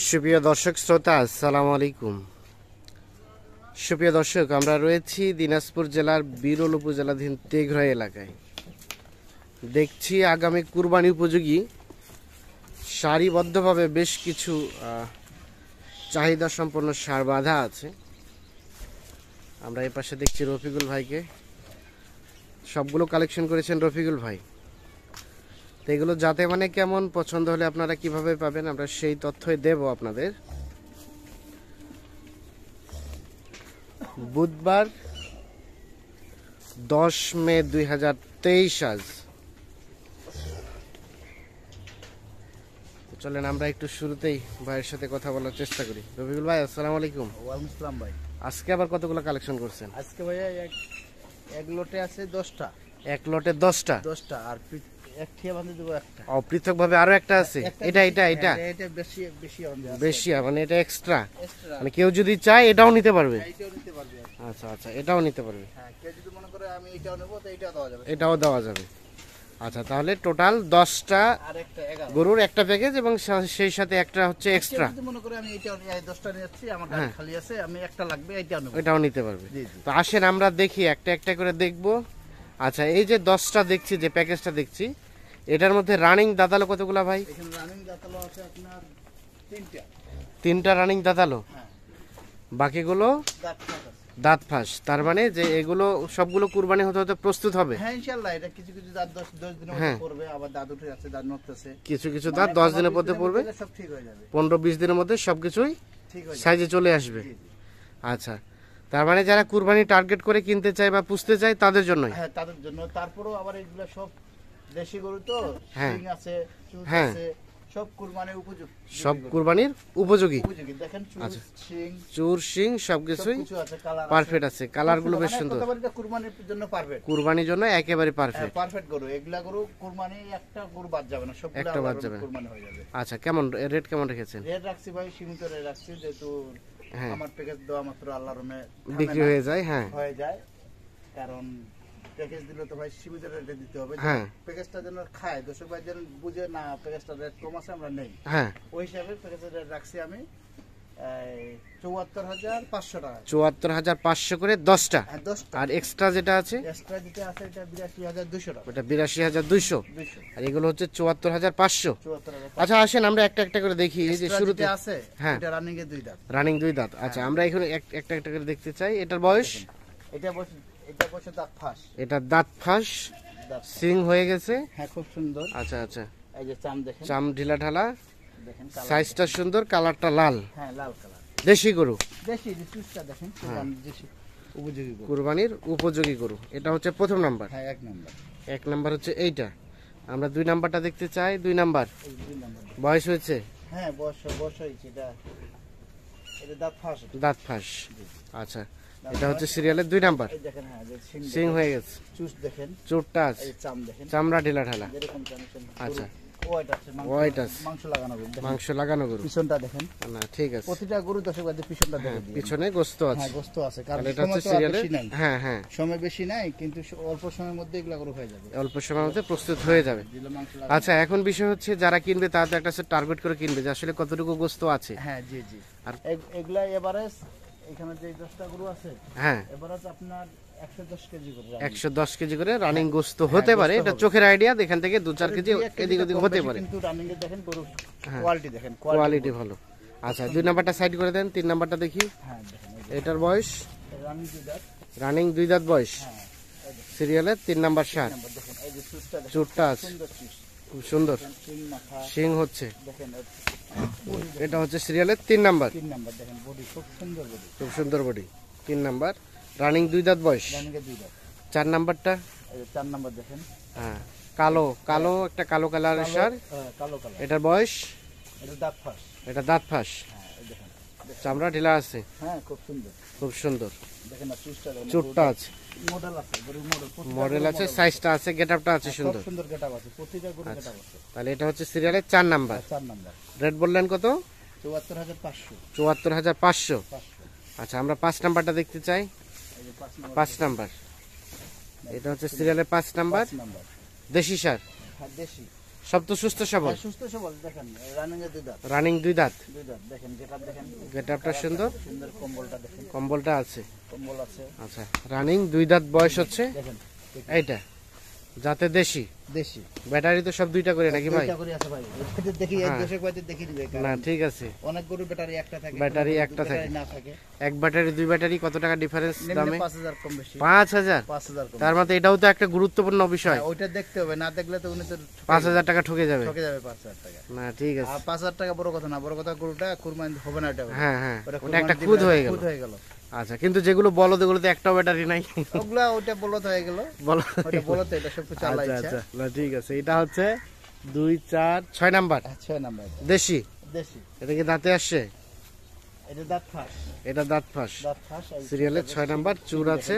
সুপ্রিয় দর্শক শ্রোতা, আসসালামু আলাইকুম। সুপ্রিয় দর্শক, আমরা রয়েছি দিনাজপুর জেলার বিরল উপজেলাধীন তেঘরা এলাকায়। দেখছি আগামী কুরবানি উপযোগী সারিবদ্ধভাবে বেশ কিছু চাহিদা সম্পন্ন সার বাঁধা আছে। আমরা এই পাশে দেখছি রফিকুল ভাইকে, সবগুলো কালেকশন করেছেন রফিকুল ভাই। তো এগুলো যাতে মানে কেমন, পছন্দ হলে আপনারা কিভাবে পাবেন, আমরা সেই তথ্যই দেব আপনাদের। বুধবার 10 মে 2023 আজ। চলেন আমরা একটু শুরুতেই ভাইয়ের সাথে কথা বলার চেষ্টা করি। রফিকুল ভাই, আসসালামু আলাইকুম। ওয়ালাইকুম আসসালাম ভাই। আজকে আবার কতগুলো কালেকশন করছেন? আজকে ভাইয়া এক লটে আছে 10টা। এক লটে 10টা? 10টা আর এক ঠিয়া বাঁধে দেবো একটা। পৃথক ভাবে আরো একটা আছে? এটা বেশি বেশি বেশি, মানে এটা এক্সট্রা, মানে কেউ যদি চায় এটাও নিতে পারবে? এটাও নিতে পারবে। আচ্ছা আচ্ছা, এটাও নিতে পারবে। হ্যাঁ, কেউ যদি মনে করে আমি এটাও নেব তো এটাও দেওয়া যাবে। এটাও দেওয়া যাবে। আচ্ছা, তাহলে টোটাল 10টা আর একটা 11 গরুর একটা প্যাকেজ এবং সেই সাথে একটা হচ্ছে এক্সট্রা। যদি মনে করে আমি এটাও 10টা নিচ্ছি, আমার গাড়ি খালি আছে, আমি একটা লাগবে এটাও নেব, এটাও নিতে পারবে। জি জি। তো আসেন আমরা দেখি, একটা একটা করে দেখব। আচ্ছা, এই যে 10টা দেখছি, যে প্যাকেজটা দেখছি, এটার মধ্যে রানিং দাঁতালো কতগুলা ভাই? এখানে রানিং দাঁতালো আছে আপনার 3টা। 3টা রানিং দাঁতালো, হ্যাঁ, বাকিগুলো দাঁত ফাঁস আছে। দাঁত ফাঁস। তার মানে যে এগুলো সবগুলো কুরবানি হতে হতে প্রস্তুত হবে? হ্যাঁ ইনশাআল্লাহ। এটা কিছু কিছু দাঁত 10 দিনের মধ্যে পড়বে, আবার দাঁত উঠে যাচ্ছে, দাঁত নড়তেছে। কিছু কিছু দাঁত 10 দিনের মধ্যে পড়বে, সব ঠিক হয়ে যাবে। 15-20 দিনের মধ্যে সবকিছুই ঠিক হয়ে যাবে, সাইজে চলে আসবে। জি জি। আচ্ছা, তার মানে যারা কুরবানি টার্গেট করে কিনতে চায় বা পুষতে চায় তাদের জন্যই? হ্যাঁ, তাদের জন্য। তারপরেও আবার এগুলো সব দেশি গরু তো, হ্যাঁ। শিং আছে, চুর হ্যাঁ। আছে, সব কুরবানির উপযোগী। সব কুরবানির উপযোগী। দেখেন চুর, আচ্ছা। শিং, চুর শিং সবকিছুই কিছু আছে, কালার পারফেক্ট আছে, কালার গুলো বেশ সুন্দর। এটা কুরবানির জন্য পারফেক্ট। কুরবানির জন্য একেবারে পারফেক্ট। পারফেক্ট গরু এগুলা গরু, কুরবানি একটা গরু বাদ যাবে না, সবগুলো একটা বাদ যাবে না। কুরবানি হয়ে যাবে। আচ্ছা, কেমন রেট কেমন রেখেছেন? রেট রাখছি ভাই, সীমিত রেট রাখছি, যেহেতু হ্যাঁ, আমার প্যাকেজ দেওয়া মাত্র আল্লাহর রহমে বিক্রি হয়ে যায়। হ্যাঁ, হয়ে যায়, কারণ প্যাকেজ দিলে তো ভাই সীমিত রেটে দিতে হবে। হ্যাঁ। প্যাকেজটা যেন খায়, দর্শক ভাই যেন বুঝে না প্যাকেজটা রেট কম আছে, আমরা নেই। হ্যাঁ, ওই হিসাবে প্যাকেজের রেট রাখছি আমি 74,500 টাকা। 74,500 করে 10টা। হ্যাঁ, 10টা। আর এক্সট্রা যেটা আছে এক্সট্রা যেটা আছে এটা 82,200 টাকা। ওটা 82,200। 200, আর এগুলো হচ্ছে 74,500। 74,500। আচ্ছা, আসেন আমরা একটা একটা করে দেখি। এই যে Extra শুরুতে যেটা আছে, হ্যাঁ, এটা রানিং এর 2 দাঁত। রানিং 2 দাঁত। আচ্ছা, আমরা এখানে একটা একটা করে দেখতে চাই। এটার বয়স? এটা বসে দাঁত ফাঁস। এটা দাঁত ফাঁস, দাঁত, সিং হয়ে গেছে। হ্যাঁ, খুব সুন্দর। আচ্ছা আচ্ছা, এই যে চাম দেখেন, চাম ঢিলা ঢালা, দেখেন কালার। সাইজটা সুন্দর, কালারটা লাল। হ্যাঁ, লাল কালার। দেশি গরু, দেশি যে চুষটা দেখেন, দেশি উপযোগী গরু। কুরবানির উপযোগী গরু। এটা হচ্ছে প্রথম নাম্বার। হ্যাঁ, 1 নাম্বার। 1 নাম্বার হচ্ছে এইটা। আমরা 2 নাম্বারটা দেখতে চাই। 2 নাম্বার এই 2 নাম্বার। বয়স হয়েছে? হ্যাঁ, বয়স হয়েছে। এটা দাঁত ফাঁস। দাঁত ফাঁস। আচ্ছা, এটা হচ্ছে সিরিয়ালের 2 নাম্বার। এই দেখেন, হ্যাঁ, যে সিং হয়ে গেছে, চুষ দেখেন, চোটটা আছে, এই চাম দেখেন, চামড়া ঢিলা ঢালা। যেরকম চাম। আচ্ছা, ওয়াইট আছে, হোয়াইট আছে, মাংস লাগানো গরু। দেখেন মাংস লাগানো গরু। পিছনটা দেখেন, না ঠিক আছে, প্রতিটা গরু দর্শক ভাই পিছনটা দেখে দিন। পিছনে গোস্ত আছে। হ্যাঁ, গোস্ত আছে, কারণ তাহলে এটা সময় হচ্ছে তো আর সিরিয়ালের। বেশি নাই। হ্যাঁ হ্যাঁ, সময় বেশি নাই, কিন্তু অল্প সময়ের মধ্যে এগুলা গরু হয়ে যাবে, অল্প সময়ের মধ্যে প্রস্তুত হয়ে যাবে। দিলে মাংস লাগানো। আচ্ছা, এখন বিষয় হচ্ছে যারা কিনবে তারা তো একটা টার্গেট করে কিনবে যে আসলে কতটুকু গোস্ত আছে। হ্যাঁ, জি জি। আর এগুলা এভারেজ, এখানে যে 10টা গরু আছে, হ্যাঁ, এভারেজ আপনার 110 কেজি করে। 110 কেজি করে রানিং গোস্ত হতে পারে। এটা চোখের আইডিয়া, এখান থেকে 2-4 কেজি এদিক ওদিক হতে পারে, কিন্তু রানিং এ দেখেন গরু কোয়ালিটি দেখেন, কোয়ালিটি ভালো। আচ্ছা, 2 নাম্বারটা সাইড করে দেন। 3 নাম্বারটা দেখি। হ্যাঁ দেখেন, এটার বয়স? রানিং 2 দাঁত। রানিং 2 দাঁত বয়স। হ্যাঁ, সিরিয়ালের 3 নাম্বার সার। নাম্বার দেখেন, এই যে চুষটা দেখেন, চুটটা আছে, সুন্দর চুষ, খুব সুন্দর সিং মাথা শিং হচ্ছে। দেখেন, এটা হচ্ছে সিরিয়ালের 3 নাম্বার। 3 নাম্বার দেখেন, বডি খুব সুন্দর, বডি খুব সুন্দর বডি। 3 নাম্বার, রানিং 2 দাঁত বয়স। রানিং এ 2 দাঁত। 4 নাম্বারটা? এই যে 4 নাম্বার দেখেন, হ্যাঁ, কালো কালো, একটা কালো কালারের সার। কালো কালার। এটার বয়স? এটা দাঁত ফাঁস। এটা দাঁত ফাঁস, হ্যাঁ, এই দেখেন, চামড়া ঢিলা আছে, হ্যাঁ, খুব সুন্দর। খুব সুন্দর। দেখেন না চুষটা দেখেন, চুটটা আছে, মডেল আছে, গরু মডেল, মডেল আছে, সাইজটা আছে, গেটআপটা আছে সুন্দর। খুব সুন্দর গেটআপ আছে, প্রতিটা গরু গেটআপ আছে। তাহলে এটা হচ্ছে সিরিয়ালের 4 নাম্বার। 4 নাম্বার। রেট বললেন কত? 74,500। 74,500। 500। আচ্ছা, আমরা 5 নাম্বারটা দেখতে চাই। এই যে 5 নাম্বার। 5 নাম্বার, এটা হচ্ছে সিরিয়ালের 5 নাম্বার। 5 নাম্বার। দেশি সার, হ্যাঁ, দেশি। সব তো সুস্থ সবল, হ্যাঁ, সুস্থ সবল। দেখেন রানিং এ 2 দাঁত, রানিং 2 দাঁত। 2 দাঁত। দেখেন গেটআপ দেখেন, গেটআপটা সুন্দর, সুন্দর কম্বলটা দেখেন, কম্বলটা আছে। কম্বল আছে। আচ্ছা, রানিং 2 দাঁত বয়স হচ্ছে দেখেন এইটা, যাতে দেশি। দেশি ব্যাটারি তো সব 2টা করে নাকি ভাই? দুইটা করে আছে ভাই। এটা দেখি এক হ্যাঁ। দশক বাইতে দেখি দিবে। না ঠিক আছে, অনেক গরু ব্যাটারি একটা থাকে, ব্যাটারি কোনো গরুর একটা ব্যাটারি থাকে। না থাকে। এক ব্যাটারি 2 ব্যাটারি কত টাকা ডিফারেন্স নিম্নে দামে? 5000 কম বেশি। 5000। 5000 কম। তার মানে এটাও তো একটা গুরুত্বপূর্ণ বিষয়। হ্যাঁ, ওইটা দেখতে হবে, না দেখলে তো উনি তো 5000 টাকা ঠকে যাবে। ঠকে যাবে 5000 টাকা। না ঠিক আছে। আর 5000 টাকা বড় কথা না, বড় কথা গরুটা কুরবানি হবে না। এটা হ্যাঁ হ্যাঁ, ওটা ওটা একটা কুরবানি খুদ দিবে, হয়ে গেল। খুদ হয়ে গেল। আচ্ছা, কিন্তু যেগুলো বলদ ওগুলোতে একটাও ব্যাটারি নাই। ওগুলা ওইটা বলতে হয়ে গেল, বলো। ওইটা বলতে এটা সব কিছু আল্লাহ আচ্ছা ইচ্ছা। আচ্ছা, না ঠিক আছে। এটা হচ্ছে 2 4 6 নাম্বার 6 নাম্বার দেশি। দেশি। এটা কি দাঁতে আসছে? এটা দাঁত ফাঁস, এটা দাঁত ফাঁস। দাঁত ফাঁস। এই সিরিয়ালের 6 নাম্বার, চুর আছে,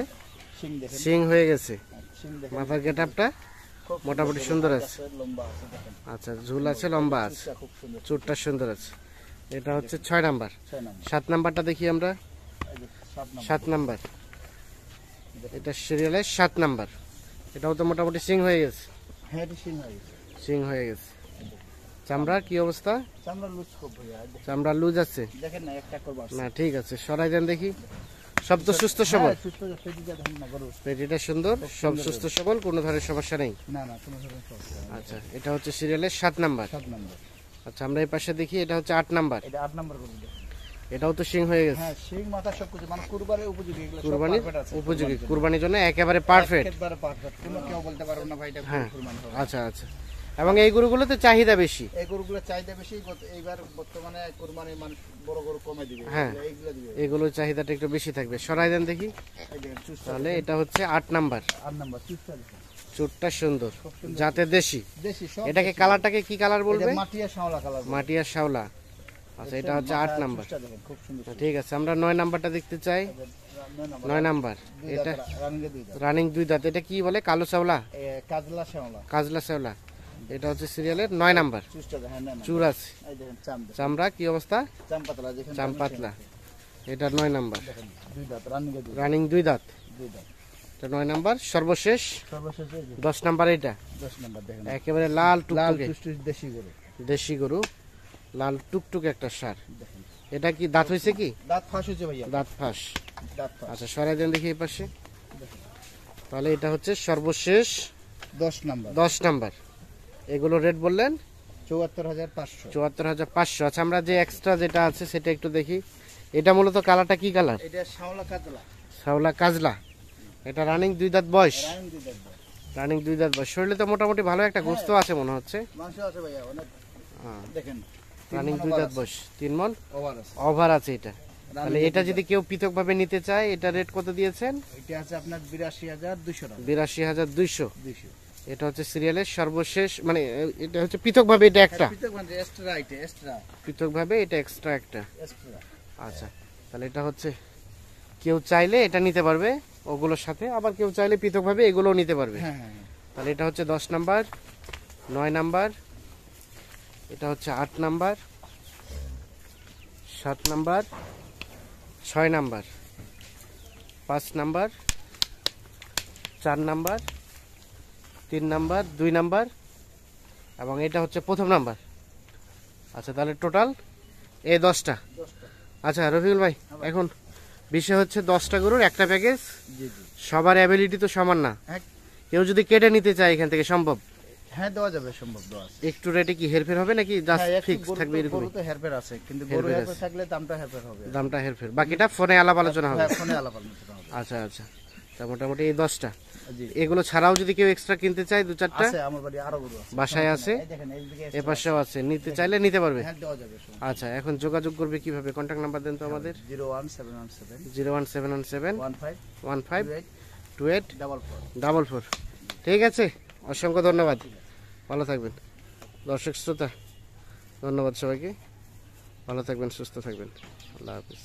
শিং দেখেন, সিং হয়ে গেছে। শিং দেখেন। মাথার গেটআপটা খুব মোটামুটি সুন্দর আছে। লম্বা আছে দেখেন, আচ্ছা, ঝুল আছে, লম্বা আছে, এটা খুব সুন্দর। চুরটা সুন্দর আছে। এটা হচ্ছে 6 নাম্বার। 6 নাম্বার। 7 নাম্বারটা দেখি আমরা। এই যে 7 নাম্বার। 7 নাম্বার, এটা সিরিয়ালের 7 নাম্বার। এটাও তো মোটামুটি সিং হয়ে গেছে, হ্যাঁ, এটা শিং হয়ে গেছে। সিং হয়ে গেছে। চামড়ার কি অবস্থা? চামড়া লুজ খুব ভাইয়া। চামড়া লুজ আছে? দেখেন না, একটা করব আছে। না ঠিক আছে, সরাই দেন দেখি। সব তো সুস্থ সবল, হ্যাঁ, সুস্থ আছে। দিকে দেখেন না গরু। পেটিটা সুন্দর, সব সুস্থ সবল, কোনো ধরনের সমস্যা নেই। না না, কোনো ধরনের সমস্যা নেই। আচ্ছা, এটা হচ্ছে সিরিয়ালের 7 নাম্বার। 7 নাম্বার। আচ্ছা, আমরা এই পাশে দেখি, এটা হচ্ছে 8 নাম্বার। এটা 8 নাম্বার গরু দেখেন। এটাও তো সিং হয়ে গেছে, হ্যাঁ, শিং মাথা সবকিছু মানে কুরবানির উপযোগী, এগুলো সব কুরবানির পারফেক্ট আছে। উপযোগী, কুরবানির জন্য একেবারে পারফেক্ট। একেবারে পারফেক্ট। কোনো কেউ বলতে পারবে না ভাই এটা হ্যাঁ। কুরবানি হবে। আচ্ছা আচ্ছা, এবং এই গরুগুলোতে চাহিদা বেশি। এই গরুগুলো চাহিদা বেশি। এইবার বর্তমানে কুরবানি মানুষ বড় গরু কমে দিবে, হ্যাঁ। এইগুলো দিবে। এগুলোর চাহিদাটা একটু বেশি থাকবে। সরাই দেন দেখি। এই দেখেন চুস্তা। তাহলে এটা হচ্ছে 8 নাম্বার। 8 নাম্বার চুস্তা দেখেন। চুটটা সুন্দর, খুব সুন্দর। যাতে দেশি। দেশি সব। এটাকে কালারটাকে কি কালার এটা বলবে? মাটিয়া শাওলা কালার। মাটি আর শাওলা। আচ্ছা, এটা হচ্ছে 8 নাম্বার। চুস্তা দেখেন খুব সুন্দর। ঠিক আছে, আমরা 9 নাম্বারটা দেখতে চাই। 9 নাম্বার, এটা রানিংয়ে 2 দাঁত। রানিং 2 দাঁত। এটা কি বলে? কালো শাওলা, কাজলা শাওলা। কাজলা শাওলা। এটা হচ্ছে সিরিয়ালের 9 নাম্বার। চুস্তা দেখেন না। চুর আছে, এই দেখেন চাম দেখেন। চামড়া কি অবস্থা? চাম পাতলা দেখেন। চাম পাতলা। এটা 9 নাম্বার, দেখেন 2 দাঁত, রানিংয়ে 2 দাঁত। রানিং 2 দাঁত। 2 দাঁত। এটা 9 নাম্বার। সর্বশেষ সর্বশেষ এই যে 10 নাম্বার, এটা 10 নাম্বার দেখেন। একেবারে লাল লাল টুকটুকে টুসটুস দেশি গরু। দেশি গরু, লাল টুকটুকে একটা সার। দেখেন এটা কি দাঁত হয়েছে কি? দাঁত ফাঁস হয়েছে ভাইয়া, দাঁত ফাঁস। দাঁত ফাঁস। আচ্ছা, সরাই দেন দেখি এই পাশে। দেখেন তাহলে এটা হচ্ছে সর্বশেষ 10 নাম্বার। 10 নাম্বার। এগুলো রেট বললেন 74,500। 74,500। আচ্ছা, আমরা যে এক্সট্রা যেটা আছে সেটা একটু দেখি। এটা মূলত কালারটা কি কালার? এটা শাওলা কাজলা, শাওলা কাজলা। এটা রানিং 2 দাঁত বয়স, রানিং 2 দাঁত। রানিং 2 দাঁত বয়স। শরীরে তো মোটামুটি ভালো একটা গোস্ত আছে মনে হচ্ছে। মাংস আছে ভাইয়া অনেক। হ্যাঁ, দেখেন রানিং 2 দাঁত বয়স, 3 মণ ওভার আছে। ওভার আছে এটা। তাহলে এটা যদি কেউ পৃথকভাবে নিতে চায়, এটা রেট কত দিয়েছেন? এটা আছে আপনার 82,200 টাকা। 82,200। 200। এটা হচ্ছে সিরিয়ালের সর্বশেষ, মানে এটা হচ্ছে পৃথকভাবে, এটা একটা পৃথক মানে এক্সট্রা আইটে, এক্সট্রা পৃথকভাবে, এটা এক্সট্রা একটা। এক্সট্রা। আচ্ছা, তাহলে এটা হচ্ছে কেউ চাইলে এটা নিতে পারবে ওগুলোর সাথে, আবার কেউ চাইলে পৃথকভাবে এগুলোও নিতে পারবে। হ্যাঁ হ্যাঁ হ্যাঁ। তাহলে এটা হচ্ছে 10 নাম্বার, 9 নাম্বার, এটা হচ্ছে 8 number, 7 number, 6 number, 5 number, 4 number, 3 number, 2 number, এবং এটা হচ্ছে প্রথম নাম্বার। আচ্ছা, তাহলে টোটাল এই 10টা। 10টা। আচ্ছা রফিকুল ভাই, এখন বিষয় হচ্ছে 10টা গরুর একটা প্যাকেজ। জি জি। সবার অ্যাবিলিটি তো সমান না। হ্যাঁ কেউ যদি কেটে নিতে চায় এখান থেকে সম্ভব? হ্যাঁ, দেওয়া যাবে, সম্ভব দেওয়া আছে। একটু রেটে কি হেরফের হবে নাকি জাস্ট হ্যাঁ, একটু ফিক্স গরু থাকবে তো- এরকম? গরু তো হেরফের আছে, কিন্তু গরু হেরফের হেরফের আছে। থাকলে দামটা হেরফের হবে। দামটা হেরফের, বাকিটা ফোনে আলাপ আলোচনা হবে। হ্যাঁ, ফোনে আলাপ আলোচনা হবে। আচ্ছা আচ্ছা, তা মোটামুটি এই 10টা। জি। এগুলো ছাড়াও যদি কেউ এক্সট্রা কিনতে চায় 2-4টা, আছে আমার বাড়ি আরো গরু আছে। বাসায় আছে, এই দেখেন এইদিকে এ পাশেও আছে, নিতে চাইলে নিতে পারবে। হ্যাঁ, দেওয়া যাবে সমস্যা আচ্ছা, এখন যোগাযোগ করবে কিভাবে? কন্ট্যাক্ট নাম্বার দেন তো আমাদের। 01717 01717 15 15 28 28 44। 44। ঠিক আছে, অসংখ্য ধন্যবাদ, ভালো থাকবেন। দর্শক শ্রোতা, ধন্যবাদ সবাইকে, ভালো থাকবেন, সুস্থ থাকবেন, আল্লাহ হাফিজ।